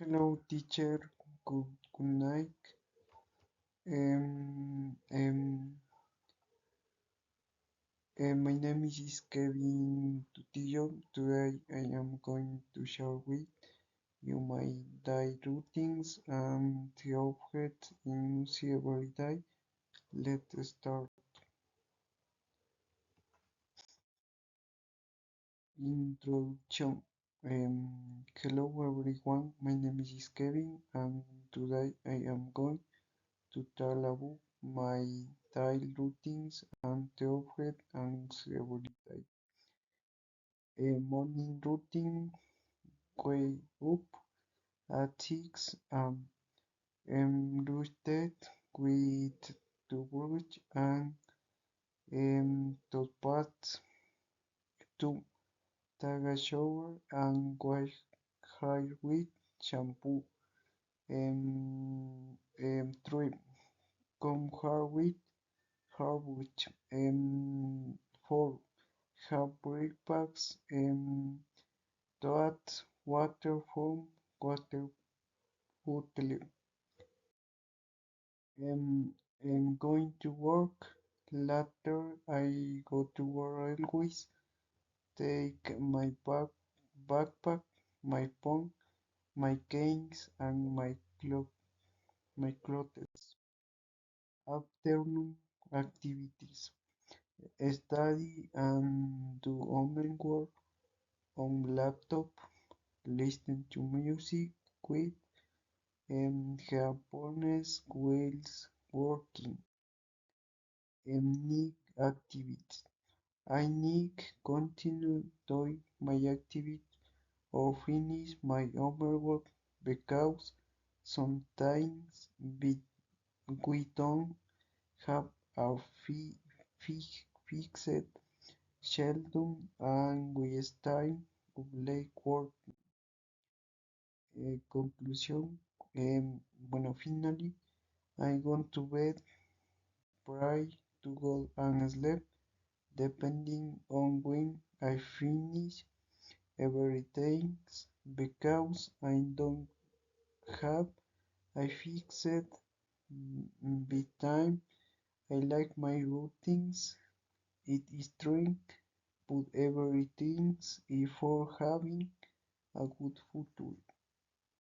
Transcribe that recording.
Hello, teacher. Good night. Um, um, my name is Kevin Tutillo. Today I am going to share with you my day routines and the objects in every day. Let's start. Introduction. Hello everyone. My name is Kevin, and today I am going to tell about my daily routines and the object and every day. A morning routine, wake up at 6 a.m. Brush teeth with toothbrush and toothpaste to take a shower and wash hair with shampoo. 3. Comb hair with hardwood. 4. Have breakfast. That water from water bottle. I'm going to work. Later, I go to work always. Take my backpack, my phone, my canes, and my clothes. Afternoon activities. Study and do homework on laptop. Listen to music with Japanese whilst working. Need activities. I need continue doing my activity or finish my homework because sometimes we don't have a fixed schedule and we stay up late work. Conclusion. Bueno, finally, I go to bed, pray to God and sleep, depending on when I finish everything because I don't have a fixed bedtime. I like my routines. It is drink, but everything is for having a good future.